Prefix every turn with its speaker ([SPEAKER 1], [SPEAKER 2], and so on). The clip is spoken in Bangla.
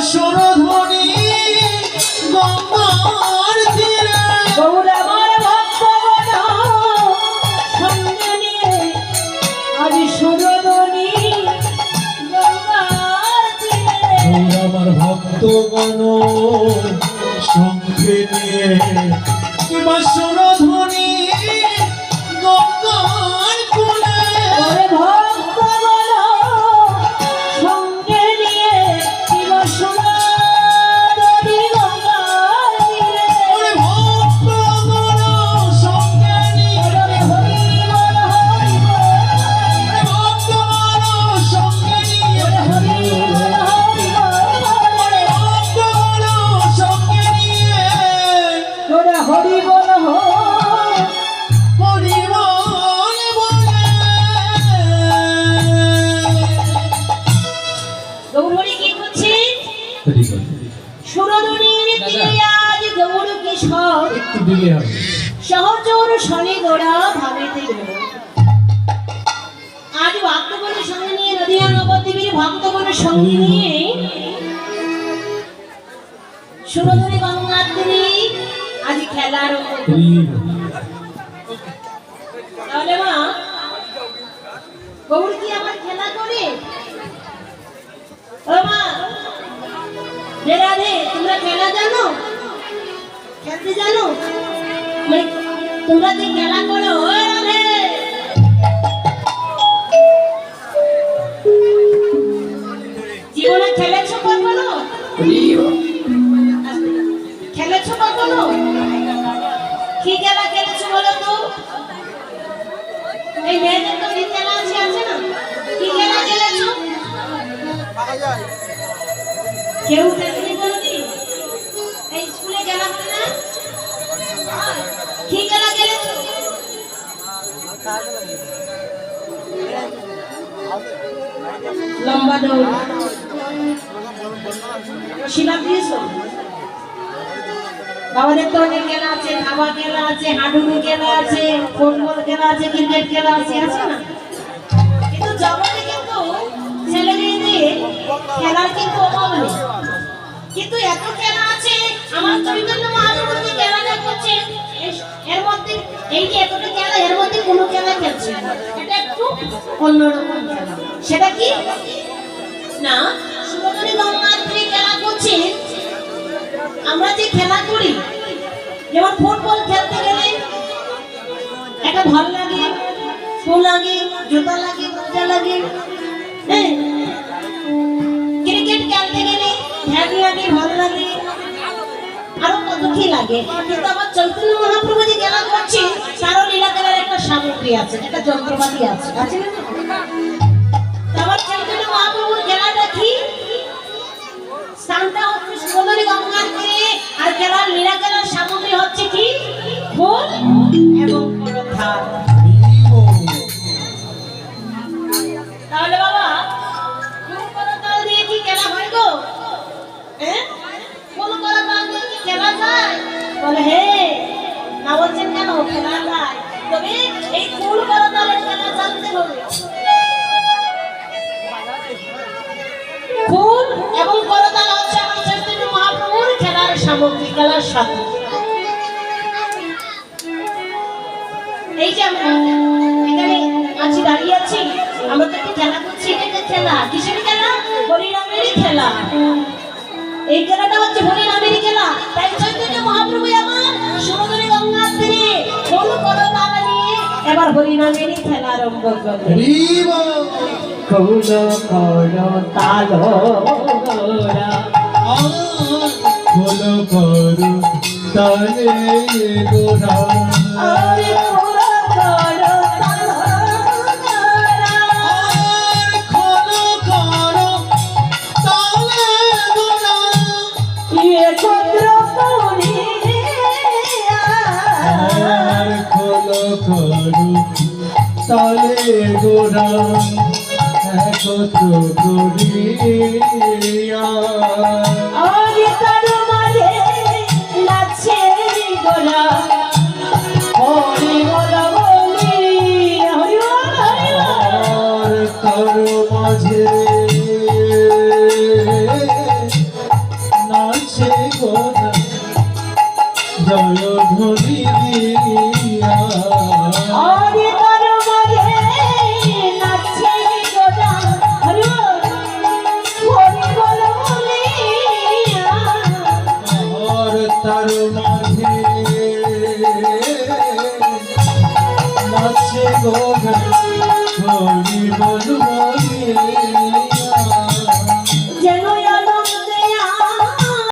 [SPEAKER 1] সুরধ্বনি গঙ্গার তীরে
[SPEAKER 2] গৌর আমার ভক্তগণ সঙ্গে নিয়ে আজ সুরধ্বনি গঙ্গার তীরে
[SPEAKER 1] আমার ভক্তগণ সঙ্গে নিয়ে কিংবা সুরধ্বনি গঙ্গার কূলে
[SPEAKER 2] ভক্তগণ সঙ্গে নিয়ে কিংবা সুরধ্বনি গঙ্গার তীরে
[SPEAKER 1] ভক্তগণ সঙ্গে নিয়ে
[SPEAKER 2] হরি বল হরি বল
[SPEAKER 1] ভক্তগণ সঙ্গে নিয়ে
[SPEAKER 2] হরি বল হরি বল
[SPEAKER 1] ভক্তগণ সঙ্গে নিয়ে
[SPEAKER 2] তোরা হরি বল
[SPEAKER 1] পরিমল বলে
[SPEAKER 2] গৌরী কি করছেন সুরধুনীর তীরে আজ গৌর কিশোর
[SPEAKER 1] একটু দিলে হবে
[SPEAKER 2] সহচর শনি গোড়া ভাবেতে গেল আজ ভক্তগণের সঙ্গে নিয়ে নদিয়া নবদ্বীপের ভক্তগণের সঙ্গে নিয়ে সুরধুনী গঙ্গার তীরে আজ খেলা আরম্ভ করল। তাহলে মা গৌর কি আমার খেলা করে ও মা রাধে তোমরা খেলা জানো খেলতে জানো তোমরা যে খেলা করো ও রাধে জীবনে খেলেছো কখনো খেলেছো কখনো কি খেলা খেলেছো বলো তো এই মেয়েদের তো কি খেলা আছে না কি খেলা খেলেছো কেউ খেলেনি কোনোদিন এই স্কুলে খেলা হয় না কি খেলা খেলেছো লম্বা দৌড় শিলা দিয়েছো আমাদের তো অনেক খেলা আছে ধাবা খেলা আছে হাডুডু খেলা আছে ফুটবল খেলা আছে ক্রিকেট খেলা আছে আছে না কিন্তু জগতে কিন্তু ছেলে মেয়েদের খেলার কিন্তু অভাব নেই কিন্তু এত খেলা আছে আমার চৈতন্য মহাপ্রভু যে খেলাটা করছে এর মধ্যে এই যে এতটা খেলা এর মধ্যে কোনো খেলা খেলছে এটা একটু অন্যরকম খেলা সেটা কি না সুরধুনী গঙ্গার তীরে খেলা করছে আমরা যে খেলা করি যেমন ফুটবল খেলতে গেলে একটা ভাল লাগে ফুল লাগে জুতা লাগে মোজা লাগে ক্রিকেট খেলতে গেলে হ্যাপি লাগে ভালো লাগে আরো কত কি লাগে কিন্তু আমার চৈতন্য মহাপ্রভু যে খেলা করছে তারও লীলা খেলার একটা সামগ্রী আছে একটা যন্ত্রপাতি আছে আছে না আমার চৈতন্য মহাপ্রভুর খেলাটা কি স্থানটা হচ্ছে সুরধুনী গঙ্গার তীরে আর খেলার লীলা খেলার সামগ্রী হচ্ছে কি ফুল এবং করতাল তাহলে বাবা ফুল করতাল দিয়ে কি খেলা হয় গো ফুল করতাল দিয়ে কি খেলা যায় বলে হে না বলছেন কেন খেলা যায় তবে এই ফুল করতালের খেলা জানতে হবে ফুল এবং করতাল হচ্ছে আমার চৈতন্য মহাপ্রভুর খেলার সামগ্রী খেলার সাথে এই যে আমরা এখানে আছি দাঁড়িয়ে আছি আমরা তো একটা খেলা করছি এটা খেলা কিসের খেলা হরিনামেরই খেলা এই খেলাটা হচ্ছে হরিনামেরই খেলা তাই চৈতন্য মহাপ্রভু আমার সুরধুনী গঙ্গার তীরে ফুল করতাল নিয়ে এবার হরিনামেরই খেলা আরম্ভ করবে ফুল করতাল গোরা
[SPEAKER 1] ফুল করতালে গোরা
[SPEAKER 2] আরে ফুল করতাল গোরা
[SPEAKER 1] ফুল করতালে গোরা
[SPEAKER 2] একত্র করে
[SPEAKER 1] ফুল করতালে গোরা একত্র করিয়া
[SPEAKER 2] আরে তার মাঝে নাচে গোরা হরি বল বলি হরি বল
[SPEAKER 1] তার মাঝে দিয়া
[SPEAKER 2] আরে তার মাঝে নাচছে গোদা হরি বল বলিয়া
[SPEAKER 1] আর তার মাঝে নাচে গোরা হরি বল বলিয়া